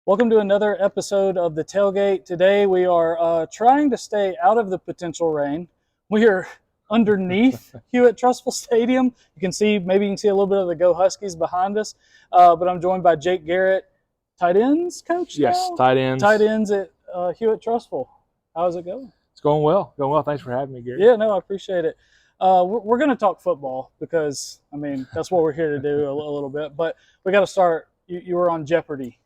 Welcome to another episode of the Tailgate. Today we are trying to stay out of the potential rain. We are underneath Hewitt-Trussville Stadium. Maybe you can see a little bit of the Go Huskies behind us. But I'm joined by Jake Garrett, tight ends coach. Yes, now? tight ends. Tight ends at Hewitt-Trussville. How's it going? It's going well. Going well. Thanks for having me, Gary. Yeah, no, I appreciate it. We're going to talk football because, I mean, that's what we're here to do a little bit. But we got to start. You were on Jeopardy.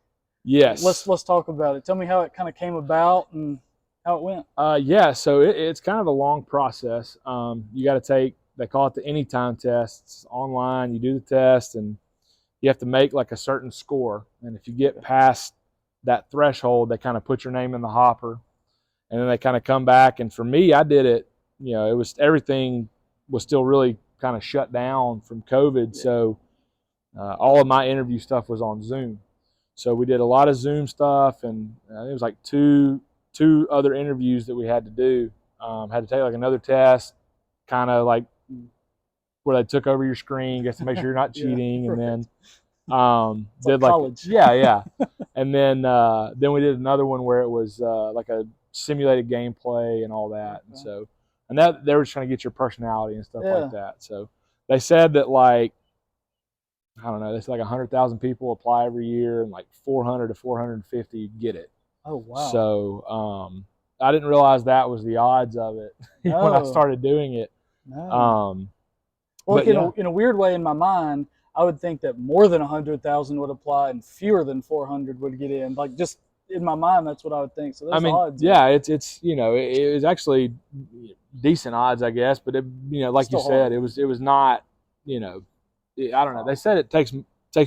Yes. Let's talk about it. Tell me how it kind of came about and how it went. Yeah, so it's kind of a long process. You got to take, they call it the anytime test. It's online. You do the test, and you have to make like a certain score. And if you get past that threshold, they kind of put your name in the hopper. And then they kind of come back. And for me, I did it, everything was still really kind of shut down from COVID. Yeah. So all of my interview stuff was on Zoom. So we did a lot of Zoom stuff, and it was like two other interviews that we had to do. Had to take like another test, kind of like where they took over your screen just to make sure you're not cheating, yeah, and then did like college. Yeah. And then we did another one where it was like a simulated gameplay and all that. Okay. And that they were trying to get your personality and stuff like that. So they said that like, I don't know, it's like 100,000 people apply every year, and like 400 to 450 get it. Oh, wow. So I didn't realize that was the odds of it when I started doing it. No. Well, in a weird way, in my mind, I would think that more than 100,000 would apply and fewer than 400 would get in. Like, just in my mind, that's what I would think. So those odds. Yeah, it's it was actually decent odds, I guess. But like you said, it was not, I don't know. They said it takes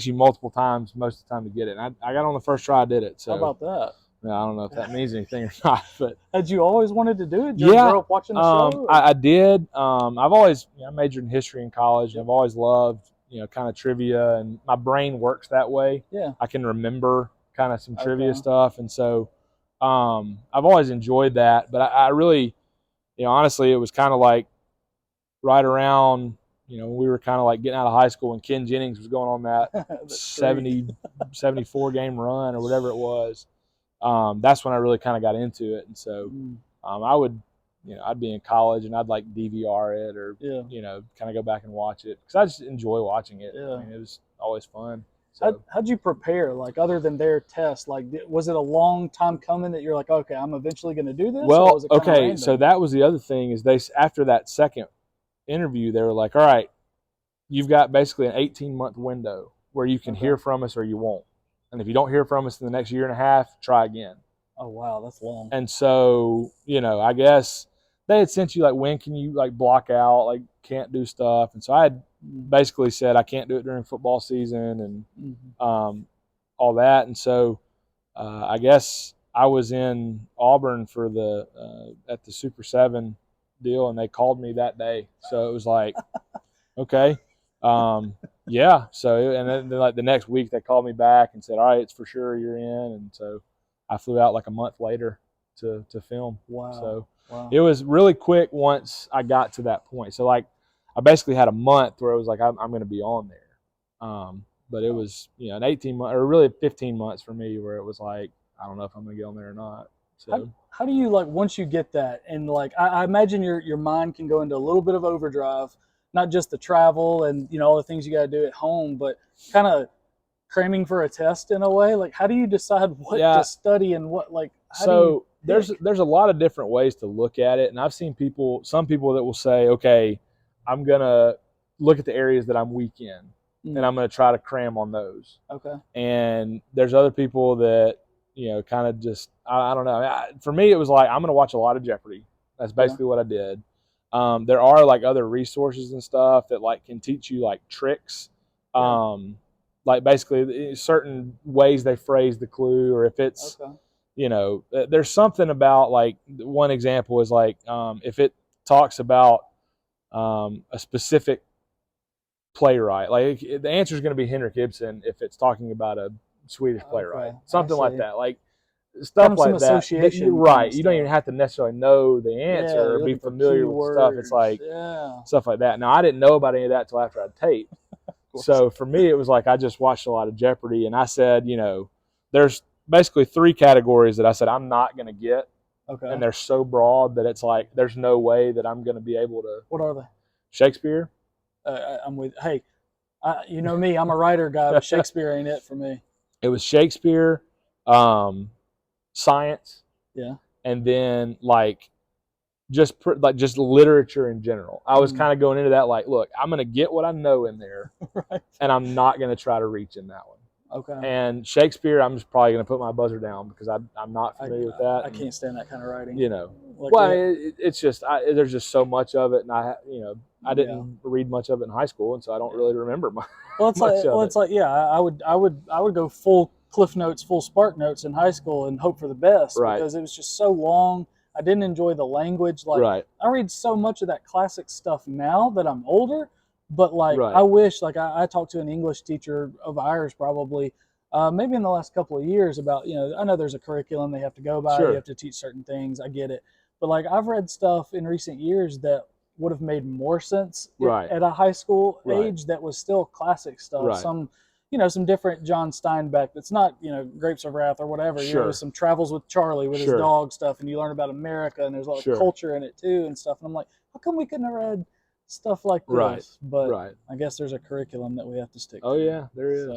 you multiple times most of the time to get it. And I got on the first try, I did it. So how about that? I don't know if that means anything or not. But had you always wanted to do it? Did you grow up watching the show? I did. I've always I majored in history in college, and I've always loved kind of trivia, and my brain works that way. Yeah, I can remember kind of some trivia stuff, and so I've always enjoyed that. But I really, honestly, it was kind of like right around. We were kind of like getting out of high school when Ken Jennings was going on that 74 game run or whatever it was. That's when I really kind of got into it. And so I would, I'd be in college and I'd like DVR it or, kind of go back and watch it because I just enjoy watching it. Yeah. I mean, it was always fun. So. How'd you prepare? Like, other than their test, like, was it a long time coming that you're like, okay, I'm eventually going to do this? Well, okay. So that was the other thing is after that second interview, they were like, all right, you've got basically an 18-month window where you can hear from us or you won't. And if you don't hear from us in the next year and a half, try again. Oh, wow, that's long. And so, I guess they had sent you like, when can you like block out, like can't do stuff. And so I had basically said I can't do it during football season and all that. And so I guess I was in Auburn for at the Super 7 deal, and they called me that day. So it was like, okay. Yeah. So, and then like the next week they called me back and said, all right, it's for sure you're in. And so I flew out like a month later to film. Wow. So it was really quick once I got to that point. So like I basically had a month where it was like, I'm going to be on there. But it was, an 18 month or really 15 months for me where it was like, I don't know if I'm going to get on there or not. So how do you like, once you get that and like, I imagine your mind can go into a little bit of overdrive. Not just the travel and, all the things you got to do at home, but kind of cramming for a test in a way. Like, how do you decide what to study and what, like, there's a lot of different ways to look at it. And I've seen some people that will say, okay, I'm going to look at the areas that I'm weak in and I'm going to try to cram on those. Okay. And there's other people that, kind of just, I don't know. For me, it was like, I'm going to watch a lot of Jeopardy. That's basically what I did. There are like other resources and stuff that like can teach you like tricks, like basically certain ways they phrase the clue, or if it's, there's something about like one example is like if it talks about a specific playwright, like the answer is going to be Henrik Ibsen if it's talking about a Swedish playwright, something like that, like. Stuff like that, right? You don't even have to necessarily know the answer or be familiar with stuff. It's like stuff like that. Now, I didn't know about any of that until after I'd taped. So for me, it was like I just watched a lot of Jeopardy, and I said, there's basically 3 categories that I said I'm not going to get. Okay. And they're so broad that it's like there's no way that I'm going to be able to. What are they? Shakespeare. I'm with. Hey, you know me. I'm a writer guy, but Shakespeare ain't it for me. It was Shakespeare, science, Yeah, and then like just literature in general. I was kind of going into that like, look, I'm going to get what I know in there, right. and I'm not going to try to reach in that one. Okay. And Shakespeare, I'm just probably going to put my buzzer down because I'm not familiar with that. I can't stand that kind of writing. You know, Like well, I mean, it's just there's just so much of it, and I didn't read much of it in high school, and so I don't really remember much. Well, it's like I would go full Cliff Notes, full Spark Notes in high school and hope for the best because it was just so long. I didn't enjoy the language. Like I read so much of that classic stuff now that I'm older, but like I wish, like I talked to an English teacher of ours probably maybe in the last couple of years about, I know there's a curriculum they have to go by, you have to teach certain things, I get it, but like I've read stuff in recent years that would have made more sense at a high school age that was still classic stuff. Some some different John Steinbeck that's not, Grapes of Wrath or whatever. Some Travels with Charlie with his dog stuff, and you learn about America, and there's a lot of culture in it too and stuff. And I'm like, how come we couldn't have read stuff like this? But I guess there's a curriculum that we have to stick to. Oh yeah, there is.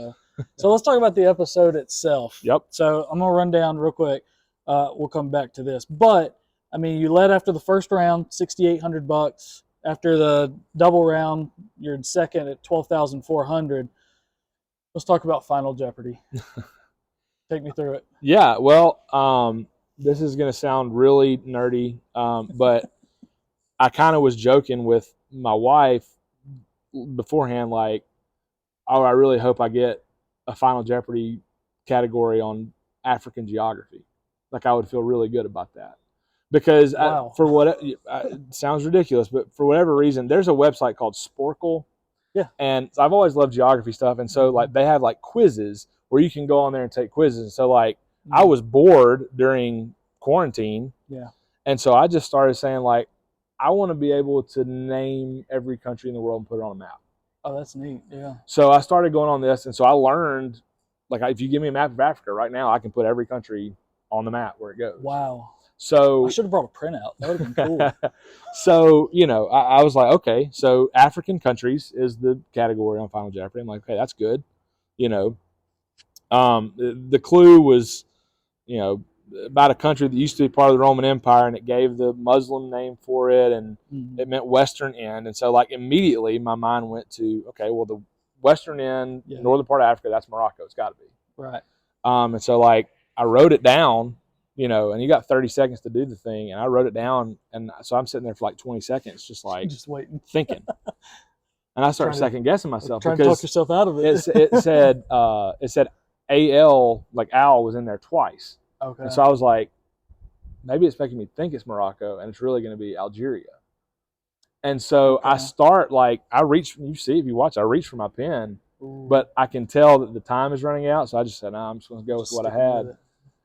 So let's talk about the episode itself. Yep. So I'm gonna run down real quick. We'll come back to this, but I mean, you led after the first round, $6,800. After the double round, you're in second at $12,400. Let's talk about Final Jeopardy. Take me through it. Yeah, well, this is going to sound really nerdy, but I kind of was joking with my wife beforehand, like, oh, I really hope I get a Final Jeopardy category on African geography. Like, I would feel really good about that. Because it sounds ridiculous, but for whatever reason, there's a website called Sporkle. Yeah. And I've always loved geography stuff. And so like they have like quizzes where you can go on there and take quizzes. And so like I was bored during quarantine. Yeah. And so I just started saying like, I want to be able to name every country in the world and put it on a map. Oh, that's neat. Yeah. So I started going on this. And so I learned, like, if you give me a map of Africa right now, I can put every country on the map where it goes. Wow. So I should have brought a printout. That would have been cool. So, I was like, okay, so African countries is the category on Final Jeopardy. I'm like, okay, that's good. The clue was, about a country that used to be part of the Roman Empire, and it gave the Muslim name for it, and it meant Western End. And so, like, immediately my mind went to, okay, well, the Western End, northern part of Africa, that's Morocco. It's got to be. Right. And so, like, I wrote it down. And you got 30 seconds to do the thing. And I wrote it down. And so I'm sitting there for like 20 seconds, just waiting, thinking. And I started second guessing myself. Trying to talk yourself out of it. it said AL, like owl, was in there twice. Okay. And so I was like, maybe it's making me think it's Morocco and it's really going to be Algeria. And so I start I reach, you see, if you watch, I reach for my pen, but I can tell that the time is running out. So I just said, no, I'm just going to go with what I had.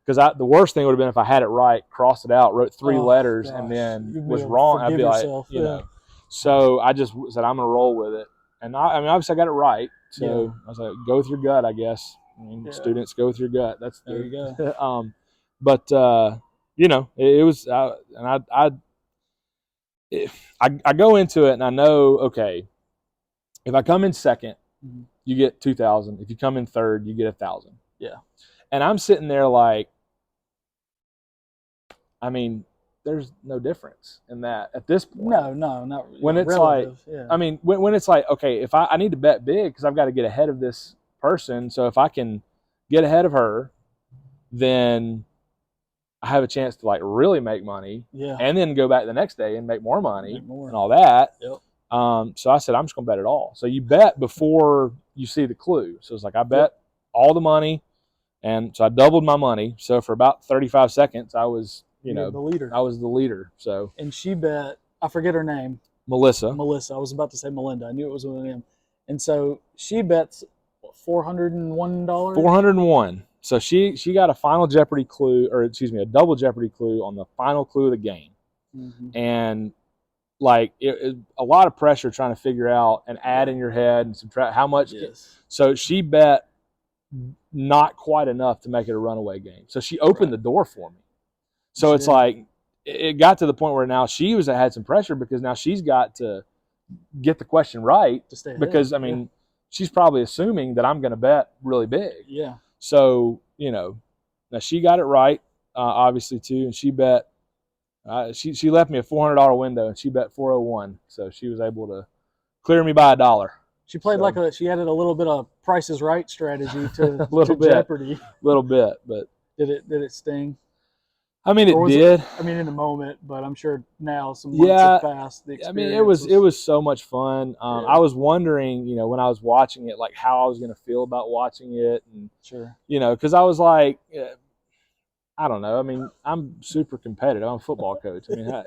Because the worst thing would have been if I had it right, crossed it out, wrote 3 letters, and then was wrong. I'd be like, So I just said, I'm going to roll with it. And I mean, obviously I got it right. So I was like, go with your gut, I guess. I mean, students, go with your gut. There you go. But, it was, and I go into it and I know, okay, if I come in second, you get 2,000. If you come in third, you get 1,000. Yeah. And I'm sitting there like, I mean, there's no difference in that at this point. No, not really. When it's relative, I mean, when it's like, okay, if I need to bet big because I've got to get ahead of this person. So if I can get ahead of her, then I have a chance to like really make money. Yeah. And then go back the next day and make more money and all that. Yep. So I said, I'm just going to bet it all. So you bet before you see the clue. So it's like, I bet all the money. And so I doubled my money. So for about 35 seconds, I was, the leader. I was the leader. So. And she bet, I forget her name. Melissa. I was about to say Melinda. I knew it was with an M. And so she bets $401. $401. So she got a Final Jeopardy clue, or excuse me, a double Jeopardy clue on the final clue of the game. And like it a lot of pressure trying to figure out and add in your head and subtract how much. Yes. So she bet not quite enough to make it a runaway game. So she opened the door for me. So it's did. like it got to the point where now she had some pressure because now she's got to get the question right To stay ahead. because I mean she's probably assuming that I'm going to bet really big. Yeah. So now she got it right, obviously too, and she bet. She left me a $400 window and she bet 401, so she was able to clear me by $1. She played she added a little bit of Price is Right strategy to, little bit, Jeopardy. A little bit, but did it sting? I mean, it did. In the moment, but I'm sure now some months have passed. I mean, it was so much fun. I was wondering, when I was watching it, like how I was going to feel about watching it, and sure, because I was like, I don't know. I mean, I'm super competitive. I'm a football coach. I mean, I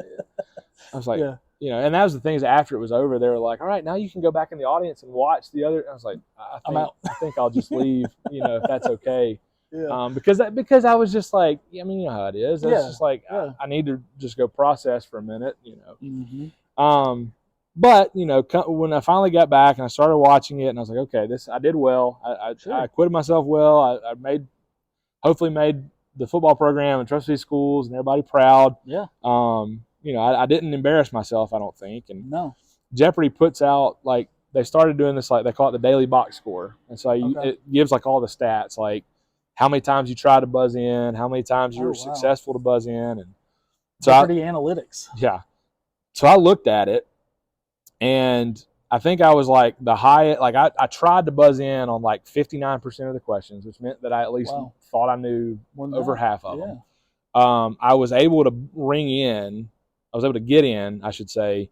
was like, and that was the things after it was over. They were like, all right, now you can go back in the audience and watch the other. I was like, I'm out. I think I'll just leave, if that's okay. Yeah. Because I was just like, I mean, you know how it is. It's just like, I need to just go process for a minute, Mm-hmm. But, when I finally got back and I started watching it and I was like, okay, I did well. I acquitted myself well. I hopefully made the football program and Trussville schools and everybody proud. Yeah. I didn't embarrass myself, I don't think. And no. Jeopardy puts out, like, they started doing this, like, they call it the daily box score. And so it gives, like, all the stats, like how many times you try to buzz in, how many times you were successful to buzz in. And so Jeopardy analytics. Yeah. So I looked at it, and I think I was, like, the highest. Like, I tried to buzz in on, like, 59% of the questions, which meant that I at least thought I knew over half of them. I was able to get in, I should say,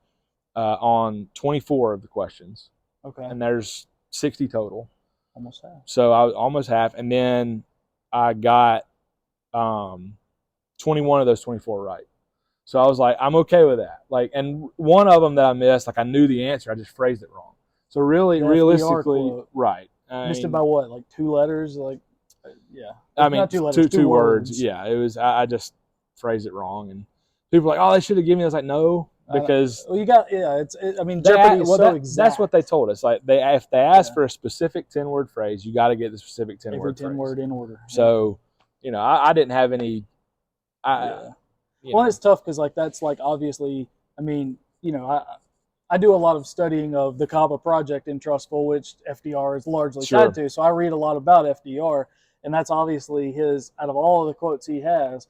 on 24 of the questions. Okay. And there's 60 total. Almost half. So I was almost half. And then I got 21 of those 24 right. So I was like, I'm okay with that. Like, and one of them that I missed, like I knew the answer, I just phrased it wrong. So realistically, right. Missed it by what, like 2 letters? Like, yeah. I mean, not 2 letters, two words. Yeah, it was. I just phrased it wrong, and people were like, "Oh, they should have given me." I was like, "No," because you got. Yeah, I mean, Jeopardy is so exact. That's what they told us. Like, if they ask for a specific 10-word phrase, you got to get the specific 10-word phrase. Every 10-word in order. So, I didn't have any. Well, it's tough because, like, that's like obviously. I mean, I do a lot of studying of the CABA project in Trussville, which FDR is largely tied to. So I read a lot about FDR, and that's obviously out of all of the quotes he has,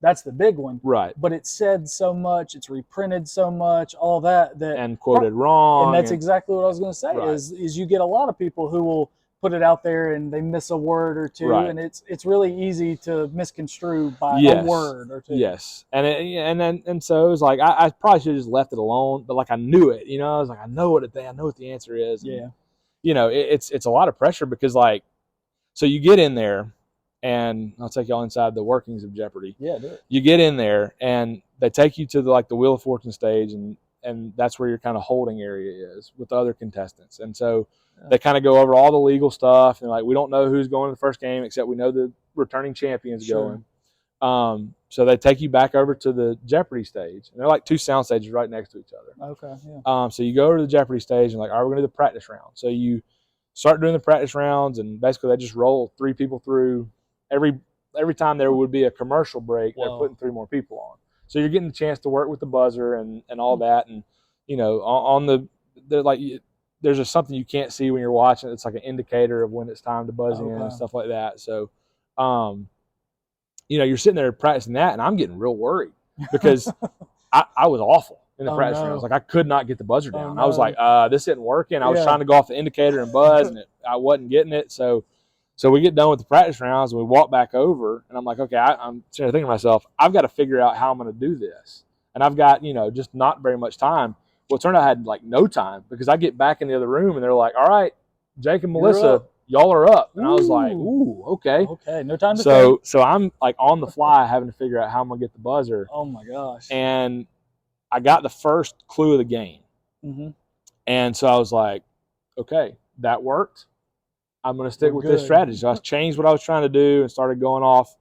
that's the big one. Right. But it's said so much, it's reprinted so much, all that. And quoted wrong. And that's exactly what I was going to say, is you get a lot of people who will put it out there and they miss a word or two, and it's really easy to misconstrue by a word or two. Yes, and so it was like I probably should have just left it alone, but like I knew it, I was like, I know what the answer is. Yeah, it's a lot of pressure because, like, so you get in there, and I'll take y'all inside the workings of Jeopardy. Yeah, do it. You get in there and they take you to the Wheel of Fortune stage, and that's where your kind of holding area is with the other contestants, and so. They kind of go over all the legal stuff, and like we don't know who's going to the first game, except we know the returning champion's going. So they take you back over to the Jeopardy stage, and they're like 2 sound stages right next to each other. Okay. Yeah. So you go over to the Jeopardy stage, and like, all right, we're going to do the practice round. So you start doing the practice rounds, and basically they just roll 3 people through. Every time there would be a commercial break, they're putting 3 more people on. So you're getting the chance to work with the buzzer and all that, and they're like. There's just something you can't see when you're watching. It's like an indicator of when it's time to buzz in and stuff like that. So, you're sitting there practicing that, and I'm getting real worried because I was awful in the practice rounds. Like, I could not get the buzzer down. I was like, this isn't working. I was trying to go off the indicator and buzz, and I wasn't getting it. So we get done with the practice rounds, and we walk back over, and I'm like, okay, I'm sitting there thinking to myself, I've got to figure out how I'm going to do this. And I've got, just not very much time. Well, it turned out I had like no time because I get back in the other room and they're like, all right, Jake and Melissa, y'all are up. And I was like, ooh, okay. Okay, no time to think. So I'm like on the fly having to figure out how I'm going to get the buzzer. Oh, my gosh. And I got the first clue of the game. Mm-hmm. And so I was like, okay, that worked. I'm going to stick with this strategy. So I changed what I was trying to do and started going off,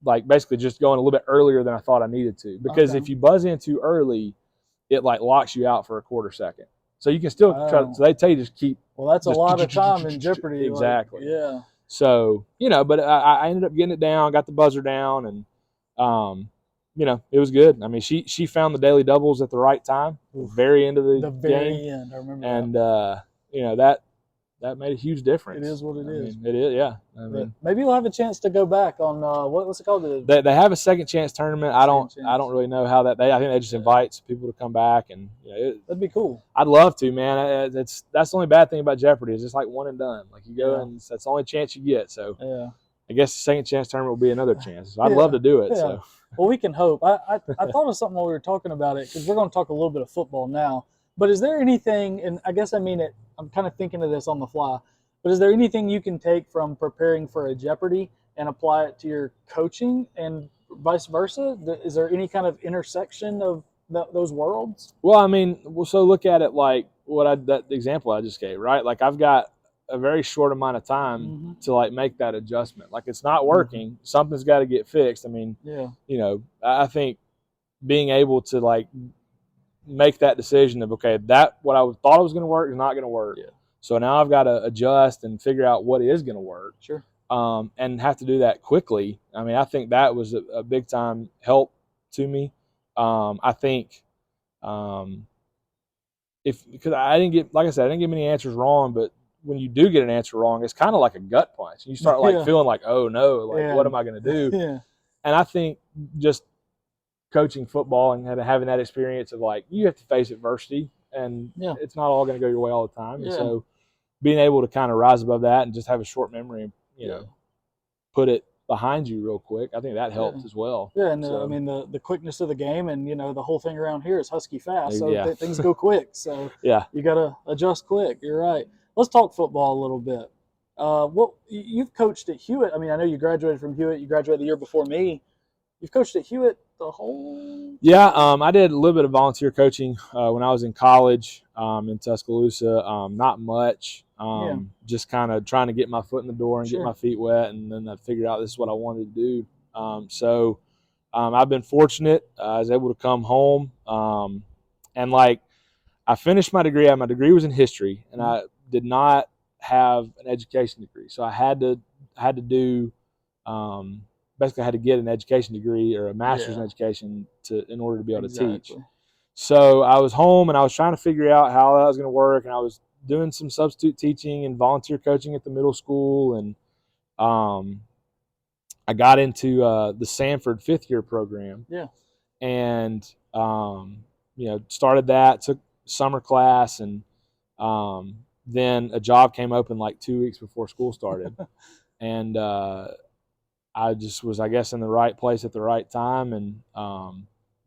like basically just going a little bit earlier than I thought I needed to. Because if you buzz in too early, it like locks you out for a quarter second. So you can still try. So they tell you just keep Well, that's a lot of time in Jeopardy. Exactly. Like, yeah. So, but I ended up getting it down, got the buzzer down, and, it was good. I mean, she found the daily doubles at the right time, very end of the very game. end. I remember and, that. That made a huge difference. It is what it is. It is, yeah. I mean, maybe we'll have a chance to go back on what's it called? They have a second chance tournament. I don't really know how that. I think they just invite people to come back, and that'd be cool. I'd love to, man. That's the only bad thing about Jeopardy is it's like one and done. Like you go and that's the only chance you get. So I guess the second chance tournament will be another chance. So I'd love to do it. Yeah. So well, we can hope. I thought of something while we were talking about it because we're going to talk a little bit of football now. But is there anything? And I guess I mean it. I'm kind of thinking of this on the fly. But is there anything you can take from preparing for a Jeopardy and apply it to your coaching and vice versa? Is there any kind of intersection of those worlds? Well, I mean, so look at it like that example I just gave, right? Like I've got a very short amount of time to like make that adjustment. Like it's not working. Something's got to get fixed. I mean, I think being able to like make that decision of, okay, that what I thought it was going to work is not going to work. Yeah. So now I've got to adjust and figure out what is going to work. Sure. And have to do that quickly. I mean, I think that was a big time help to me. I think because I didn't get, like I said, I didn't get many answers wrong, but when you do get an answer wrong, it's kind of like a gut punch. You start like feeling like, oh no, like what am I going to do? Yeah. And I think just coaching football and having that experience of like, you have to face adversity and it's not all going to go your way all the time. And so being able to kind of rise above that and just have a short memory, put it behind you real quick, I think that helped as well. Yeah, and I mean the quickness of the game, and the whole thing around here is husky fast, so things go quick. So you got to adjust quick. You're right. Let's talk football a little bit. You've coached at Hewitt. I mean, I know you graduated from Hewitt. You graduated the year before me. You've coached at Hewitt the whole. Yeah, I did a little bit of volunteer coaching when I was in college in Tuscaloosa. Not much. Just kind of trying to get my foot in the door and get my feet wet, and then I figured out this is what I wanted to do. So I've been fortunate. I was able to come home, and like I finished my degree. My degree was in history, and I did not have an education degree, so I had to do. Basically, I had to get an education degree or a master's in education in order to be able to teach. So I was home and I was trying to figure out how that was going to work, and I was doing some substitute teaching and volunteer coaching at the middle school, and I got into the Sanford fifth year program. Yeah, and started that, took summer class, and then a job came open like 2 weeks before school started, and I just was, I guess, in the right place at the right time, and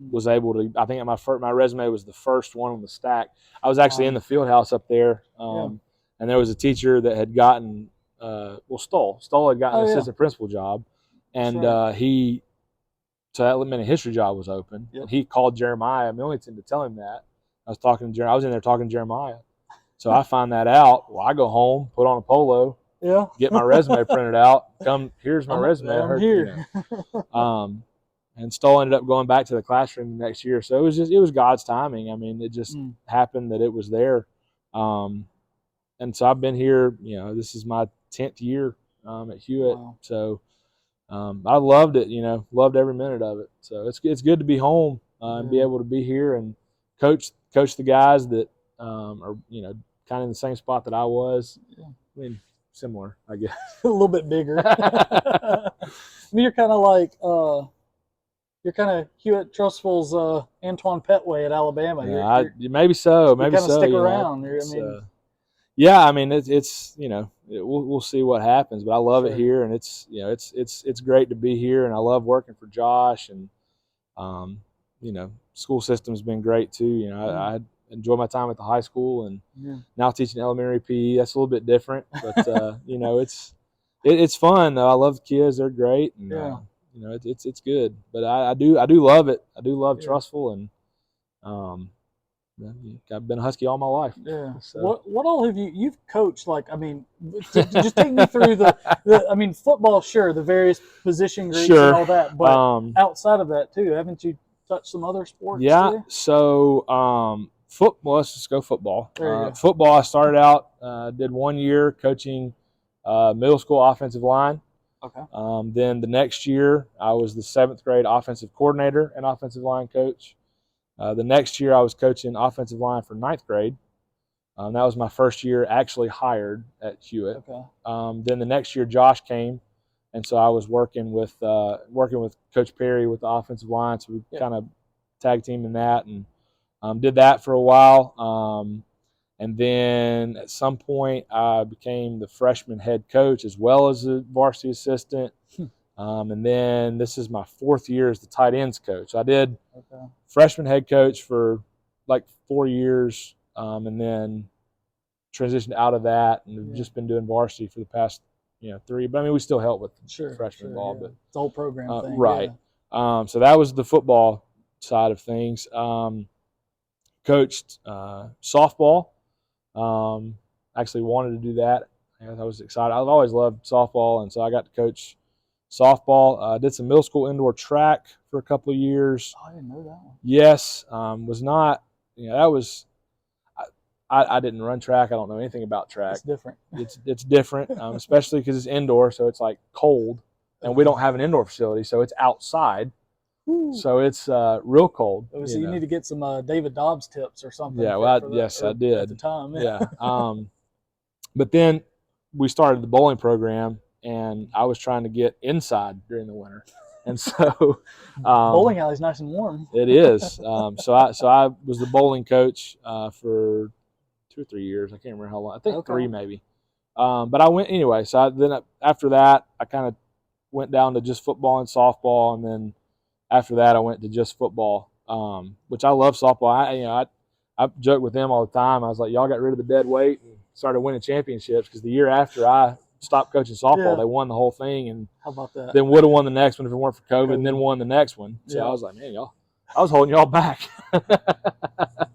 was able to. I think my resume was the first one on the stack. I was actually in the field house up there, and there was a teacher that had gotten Stoll had gotten an assistant principal job, and so that meant a history job was open. Yep. And he called Jeremiah Millington to tell him that. I was in there talking to Jeremiah, so I find that out. Well, I go home, put on a polo. Yeah. Get my resume printed out. Here's my resume. I'm here. And Stoll ended up going back to the classroom the next year. So it was God's timing. I mean, it just happened that it was there. And so I've been here, this is my 10th year at Hewitt. Wow. So I loved it, loved every minute of it. So it's good to be home and be able to be here and coach the guys that are, kind of in the same spot that I was. Yeah. I mean, similar, I guess. A little bit bigger. I mean, you're kind of like Hewitt-Trussville's Antoine Petway at Alabama. Maybe so. Maybe kind of so. Stick around. I mean, it's we'll see what happens, but I love it here, and it's great to be here, and I love working for Josh, and school system's been great too. I enjoy my time at the high school, and now teaching elementary PE. That's a little bit different, but it's fun though. I love the kids; they're great, and it's good. But I do love it. I do love Trussville, and I've been a Husky all my life. Yeah. So. What all have you've coached? Like, I mean, just take me through the football, sure, the various position groups and all that, but outside of that too, haven't you touched some other sports? Yeah. Too? So Football. Let's just go football. There you go. Football. I started out, did 1 year coaching middle school offensive line. Okay. Then the next year, I was the 7th grade offensive coordinator and offensive line coach. The next year, I was coaching offensive line for 9th grade. That was my first year actually hired at Hewitt. Okay. Then the next year, Josh came, and so I was working with Coach Perry with the offensive line. So we kind of tag team in that and did that for a while. And then at some point, I became the freshman head coach as well as the varsity assistant. And then this is my 4th year as the tight ends coach. I did freshman head coach for like 4 years, and then transitioned out of that, and have just been doing varsity for the past 3. But I mean, we still help with freshman ball, but it's a whole program thing, right? So that was the football side of things. Coached softball. Actually wanted to do that. I was excited. I've always loved softball, and so I got to coach softball. Did some middle school indoor track for a couple of years. Oh, I didn't know that one. Yes, was not. That was. I didn't run track. I don't know anything about track. It's different. It's different, especially because it's indoor, so it's like cold, and we don't have an indoor facility, so it's outside. Ooh. So it's real cold. So you need to get some David Dobbs tips or something. Yeah, well, yes, I did at the time. Yeah. But then we started the bowling program, and I was trying to get inside during the winter, and so bowling alley's nice and warm. It is. So I was the bowling coach for 2 or 3 years. I can't remember how long. I think 3 maybe. But I went anyway. So after that, I kind of went down to just football and softball, and then after that, I went to just football, which I love softball. I joke with them all the time. I was like, y'all got rid of the dead weight and started winning championships, because the year after I stopped coaching softball, they won the whole thing, and how about that? Then would have won the next one if it weren't for COVID, and then won the next one. So I was like, man, I was holding y'all back.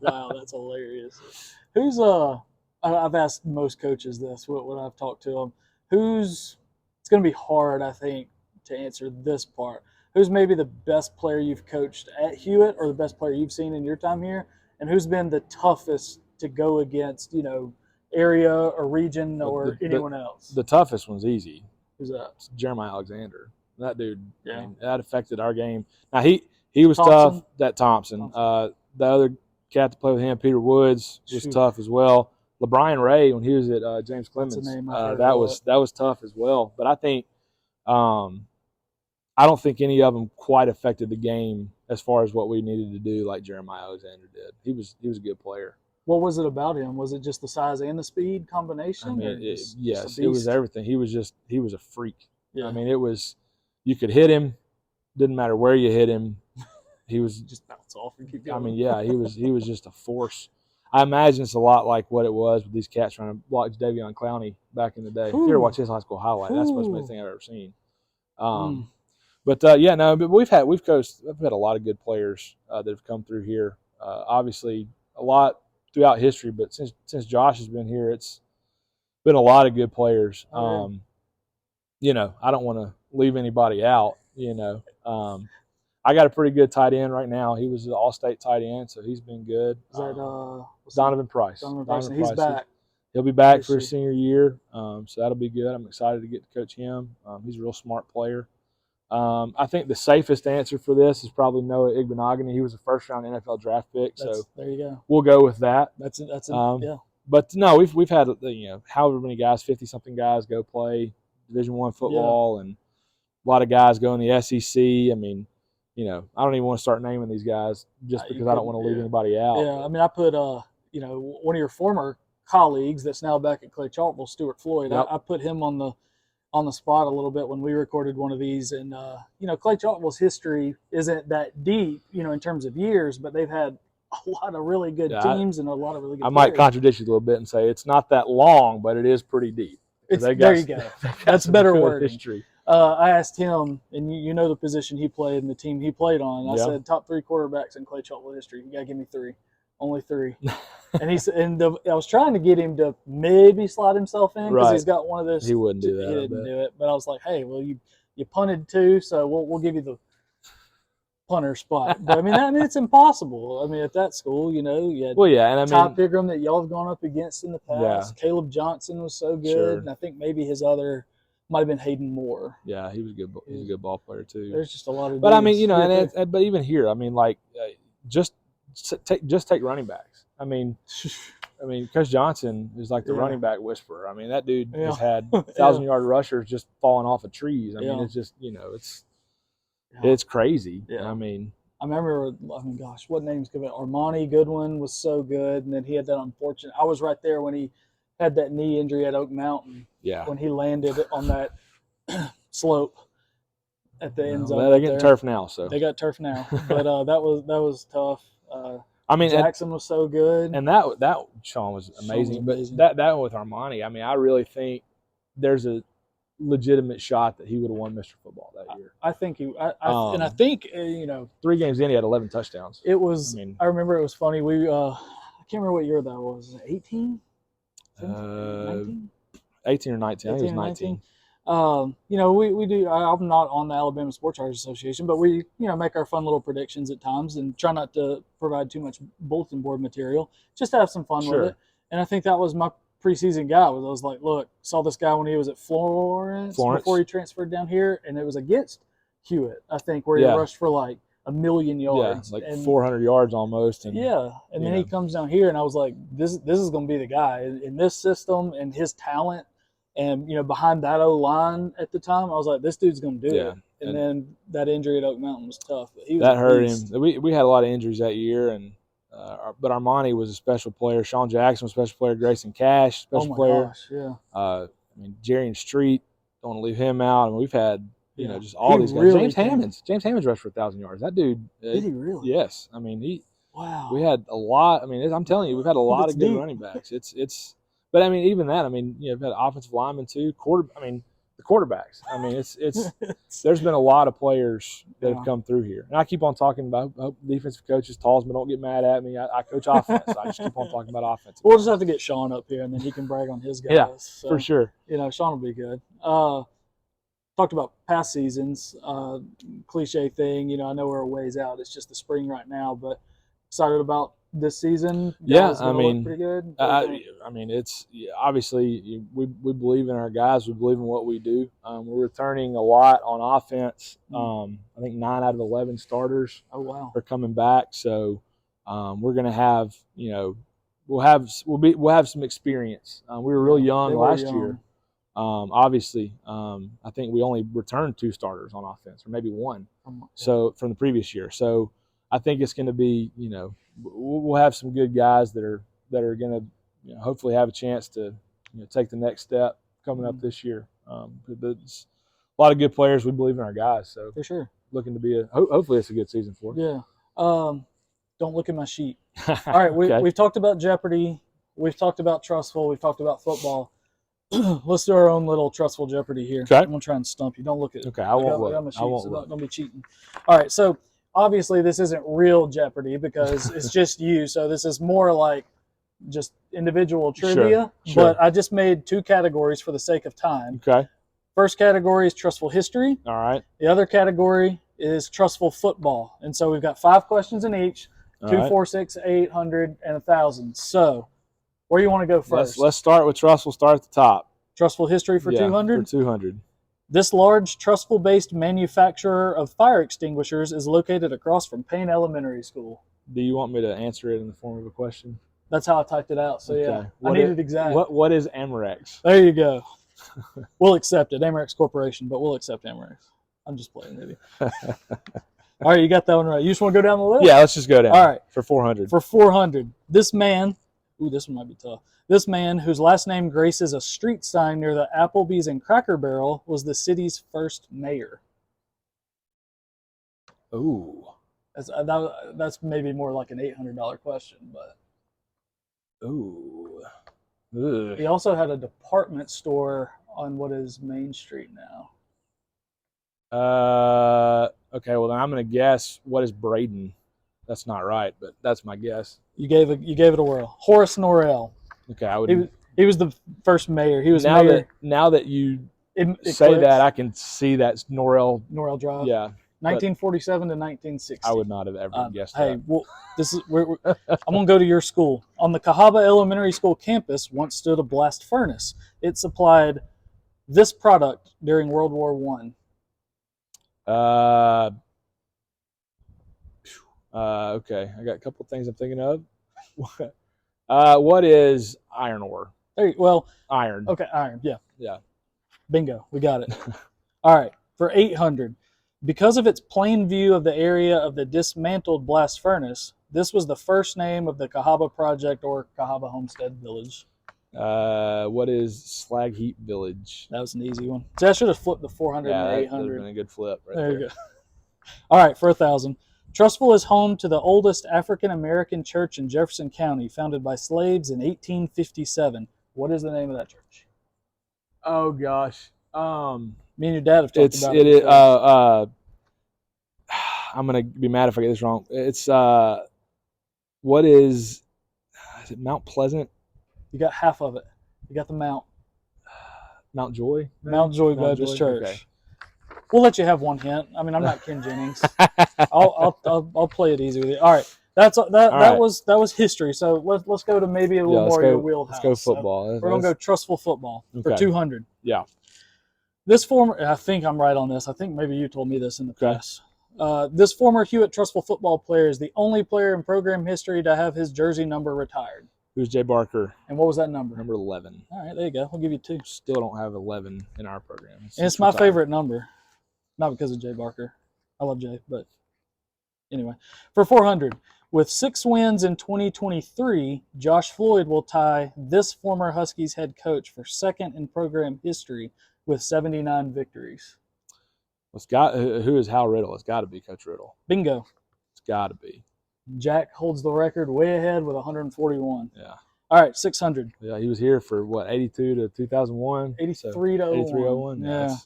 Wow, that's hilarious. Who's I've asked most coaches this when I've talked to them. It's going to be hard, I think, to answer this part. Who's maybe the best player you've coached at Hewitt, or the best player you've seen in your time here, and who's been the toughest to go against, area or region or anyone else? The toughest one's easy. Who's that? It's Jeremiah Alexander. That dude, yeah. I mean, that affected our game. Now, he was tough, that Thompson. The other cat to play with him, Peter Woods, was tough as well. LeBrian Ray, when he was at James Clemens, that was tough as well. But I think I don't think any of them quite affected the game as far as what we needed to do like Jeremiah Alexander did. He was a good player. What was it about him? Was it just the size and the speed combination? I mean, yes, it was everything. He was a freak. Yeah. I mean, it was, you could hit him, didn't matter where you hit him. He was just bounce off and keep going. I mean, yeah, he was just a force. I imagine it's a lot like what it was with these cats trying to block Davion Clowney back in the day. Ooh. If you ever watch his high school highlight, that's the most amazing thing I've ever seen. But we've had a lot of good players that have come through here. Obviously, a lot throughout history, but since Josh has been here, it's been a lot of good players. I don't want to leave anybody out. I got a pretty good tight end right now. He was an all-state tight end, so he's been good. Is that Donovan Price? Donovan Price. He's back. He'll be back for his senior year, so that'll be good. I'm excited to get to coach him. He's a real smart player. I think the safest answer for this is probably Noah Igbenogany. He was a first-round NFL draft pick, so there you go. We'll go with that. Yeah. But no, we've had however many guys, 50-something guys go play Division I football, and a lot of guys go in the SEC. I mean, I don't even want to start naming these guys just because I don't want to leave anybody out. Yeah, I mean, I put one of your former colleagues that's now back at Clay Chalkville, Stuart Floyd. Yep. I put him on the spot a little bit when we recorded one of these, and Clay Chalkville's history isn't that deep, in terms of years, but they've had a lot of really good teams and a lot of really good. I might contradict you a little bit and say it's not that long, but it is pretty deep. There you go. That's better wording. History. I asked him, and you know the position he played and the team he played on. I said top 3 quarterbacks in Clay Chalkville history. You gotta give me 3, only 3. And he said, I was trying to get him to maybe slide himself in because he's got one of those. He wouldn't do that. He didn't do it, but I was like, hey, well, you punted 2, so we'll give you punter spot. But I mean, it's impossible. I mean, at that school, you know, you had Well, yeah, and I Ty mean, Pigram that y'all have gone up against in the past. yeah, Caleb Johnson was so good, sure. and I think maybe his other might have been Hayden Moore. Yeah, he was a good. He's a good ball player too. There's just a lot of. But I mean, dudes you know, here, and but even here, I mean, like, just take running backs. I mean, Coach Johnson is like the running back whisperer. I mean, that dude has had 1,000-yard rushers just falling off of trees. I mean, it's just, you know, it's crazy. Yeah. I mean, gosh, what names give it? Armani Goodwin was so good, and then he had that unfortunate. I was right there when he had that knee injury at Oak Mountain. Yeah. When he landed on that slope at the end zone. They're getting turf now, so they got turf now. But that was tough. I mean, Jackson was so good, and that Sean was amazing. But that with Armani, I mean, I really think there's a legitimate shot that he would have won Mr. Football that year. I think he, and I think you know, 3 games in, he had 11 touchdowns. It was. I remember it was funny. We I can't remember what year that was. 18, 19? 18 or 19. I think it was 19. You know, we do. I'm not on the Alabama Sports Writers Association, but we, you know, make our fun little predictions at times and try not to provide too much bulletin board material, just to have some fun with it. And I think that was my preseason guy. I was like, look, saw this guy when he was at Florence before he transferred down here, and it was against Hewitt, I think, where he rushed for like 1,000,000 yards, like 400 yards almost. And then he comes down here, and I was like, this is going to be the guy in this system and his talent. And, you know, behind that O-line at the time, I was like, this dude's going to do it. And then that injury at Oak Mountain was tough. But he was that hurt him. We had a lot of injuries that year, and but Armani was a special player. Sean Jackson was a special player. Grayson Cash, special player. Gosh, yeah. I mean, Jarian Street, don't want to leave him out. I mean, we've had, you know, just all these guys. Really James Hammonds rushed for 1,000 yards. That dude. Did he really? Yes. I mean, wow. We had a lot. I mean, I'm telling you, we've had a lot of good running backs. But I mean, even that. I mean, you know, we've had offensive linemen too. The quarterbacks. I mean, it's there's been a lot of players that have come through here, and I keep on talking about. I hope defensive coaches, Talsman, don't get mad at me. I coach offense. So I just keep on talking about offense. We'll just have to get Sean up here, and then he can brag on his guys. Yeah, so, for sure. You know, Sean will be good. Talked about past seasons. Cliche thing. You know, I know we're a ways out. It's just the spring right now, but excited about this season. I mean, pretty good. I mean, it's obviously we believe in our guys. We believe in what we do. We're returning a lot on offense. I think 9 out of 11 starters are coming back. So we're going to have, you know, we'll have some experience. We were real young last year. Obviously, I think we only returned 2 starters on offense, or maybe 1. So from the previous year. So I think it's going to be, you know, we'll have some good guys that are going to, you know, hopefully have a chance to, you know, take the next step coming up this year. It's a lot of good players. We believe in our guys, so for sure, looking to be hopefully it's a good season for us. Yeah. Don't look at my sheet. All right, we've talked about Jeopardy. We've talked about Trussville. We've talked about football. Let's do our own little Trussville Jeopardy here. Okay. I'm gonna try and stump you. Don't look at it. Okay, I won't look. Don't be cheating. All right, so obviously this isn't real Jeopardy because it's just you. So this is more like just individual trivia. Sure. But I just made 2 categories for the sake of time. Okay. First category is Trussville history. All right. The other category is Trussville football. And so we've got 5 questions in each. 2, 4, 6, 800, and 1,000. So where do you want to go first? Let's start with Trussville. Start at the top. Trussville history for 200? For 200. This large Trussville-based manufacturer of fire extinguishers is located across from Payne Elementary School. Do you want me to answer it in the form of a question? That's how I typed it out. So, yeah, I need it exact. What is Amerex? There you go. We'll accept it. Amerex Corporation, but we'll accept Amerex. I'm just playing, maybe. All right, you got that one right. You just want to go down the list? Yeah, let's just go down. All right. For 400. For 400. This man, this one might be tough. This man, whose last name graces a street sign near the Applebee's and Cracker Barrel, was the city's first mayor. Ooh. That's maybe more like an $800 question, but. Ooh. Ugh. He also had a department store on what is Main Street now. Okay, well then I'm going to guess what is Braden. That's not right, but that's my guess. You gave it a whirl. Horace Norrell. Okay, I would. He was the first mayor. He was now mayor. Now that you say that, I can see that's Norrell Drive. Yeah. 1947 to 1960. I would not have ever guessed Hey, that. well, this is I'm gonna go to your school. On the Cahaba Elementary School campus once stood a blast furnace. It supplied this product during World War One. Okay, I got a couple things I'm thinking of. What is iron ore? Iron. Okay, iron. Yeah. Yeah. Bingo. We got it. All right. For 800, because of its plain view of the area of the dismantled blast furnace, this was the first name of the Cahaba Project or Cahaba Homestead Village. What is Slag Heap Village? That was an easy one. See, I should have flipped the 400 and the 800. That would have been a good flip right there. You go. All right, for 1,000. Trussville is home to the oldest African-American church in Jefferson County, founded by slaves in 1857. What is the name of that church? Oh, gosh. Me and your dad have talked about it. It I'm going to be mad if I get this wrong. It's, what is it Mount Pleasant? You got half of it. You got the Mount. Mount Joy? Mount Joy Baptist Church. Okay. We'll let you have one hint. I mean, I'm not Ken Jennings. I'll play it easy with you. All right, that was history. So let's go to maybe a little more your wheelhouse. Let's go football. So we're gonna go Trussville football for 200. Yeah. This former, I think I'm right on this. I think maybe you told me this in the past. This former Hewitt-Trussville football player is the only player in program history to have his jersey number retired. Who's Jay Barker? And what was that number? Number 11. All right, there you go. We'll give you 2. Still don't have 11 in our program. It's my favorite number. Not because of Jay Barker. I love Jay, but anyway. For 400, with 6 wins in 2023, Josh Floyd will tie this former Huskies head coach for second in program history with 79 victories. Who is Hal Riddle? It's got to be Coach Riddle. Bingo. It's got to be. Jack holds the record way ahead with 141. Yeah. All right, 600. Yeah, he was here for what, 82 to 2001? 83 to 01. 83-01. Yeah.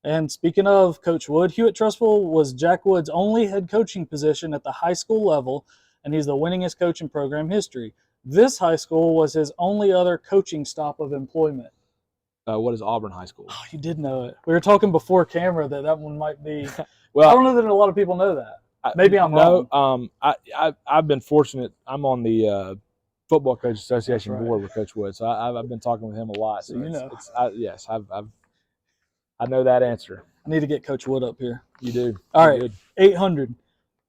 And speaking of Coach Wood, Hewitt-Trussville was Jack Wood's only head coaching position at the high school level, and he's the winningest coach in program history. This high school was his only other coaching stop of employment. What is Auburn High School? Oh, you did know it. We were talking before camera that one might be. Well, I don't know that a lot of people know that. Maybe I'm wrong. I've been fortunate. I'm on the Football Coach Association board with Coach Wood, so I've been talking with him a lot. So you know. Yes, I know that answer. I need to get Coach Wood up here. You do. All right, 800.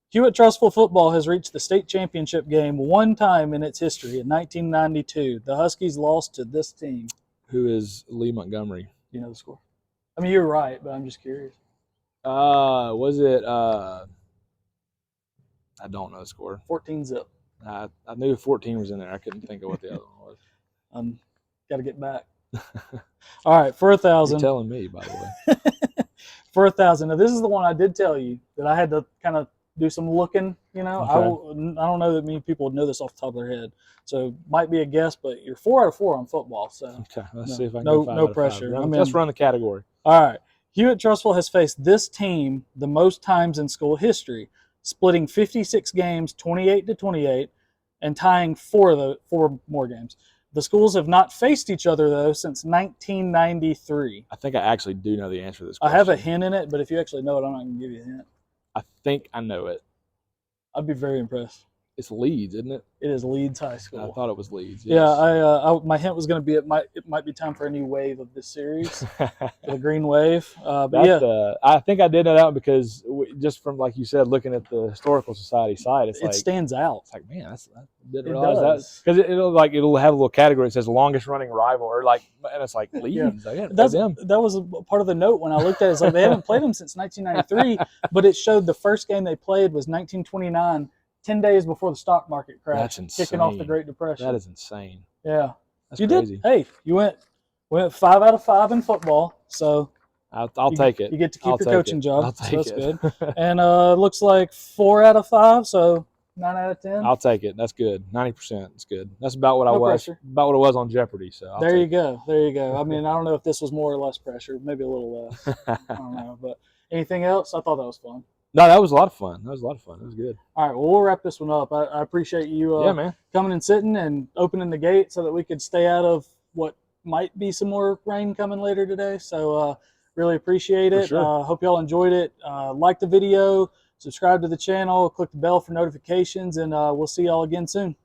Hewitt-Trussville football has reached the state championship game one time in its history in 1992. The Huskies lost to this team. Who is Lee Montgomery? You know the score. I mean, you're right, but I'm just curious. Was it? I don't know the score. 14-zip. I knew 14 was in there. I couldn't think of what the other one was. Got to get back. All right, for 1,000. You're telling me, by the way. For 1,000. Now, this is the one I did tell you that I had to kind of do some looking. You know, Okay. I don't know that many people would know this off the top of their head. So might be a guess, but you're 4 out of 4 on football. So okay, let's see if I can go 5 no out of 5. pressure. Let's run the category. All right. Hewitt-Trussville has faced this team the most times in school history, splitting 56 games, 28 to 28, and tying 4 more games. The schools have not faced each other, though, since 1993. I think I actually do know the answer to this question. I have a hint in it, but if you actually know it, I'm not going to give you a hint. I think I know it. I'd be very impressed. It's Leeds, isn't it? It is Leeds High School. I thought it was Leeds. Yes. Yeah, my hint was going to be it might be time for a new wave of this series, the Green Wave. I think I did know that one because just from, like you said, looking at the Historical Society site, it stands out. It's like, man, I didn't realize that because it'll have a little category that says longest running rival, or and it's like Leeds. Yeah. That was a part of the note when I looked at it. It's like they haven't played them since 1993, but it showed the first game they played was 1929. 10 days before the stock market crashed. That's insane. Kicking off the Great Depression. That is insane. Yeah. That's crazy. Did. Hey, you went 5 out of 5 in football, so I'll take it. You get to keep your coaching job. I'll take that's it. Good. And looks like 4 out of 5, so 9 out of 10. I'll take it. That's good. 90%. It's good. That's about what I was. Pressure. About what it was on Jeopardy. So there you go. There you go. I mean, I don't know if this was more or less pressure. Maybe a little less. I don't know. But anything else? I thought that was fun. No, that was a lot of fun. It was good. All right, well, we'll wrap this one up. I appreciate you coming and sitting and opening the gate so that we could stay out of what might be some more rain coming later today. So Really appreciate For it. sure. Hope y'all enjoyed it. Like the video, subscribe to the channel, click the bell for notifications, and we'll see y'all again soon.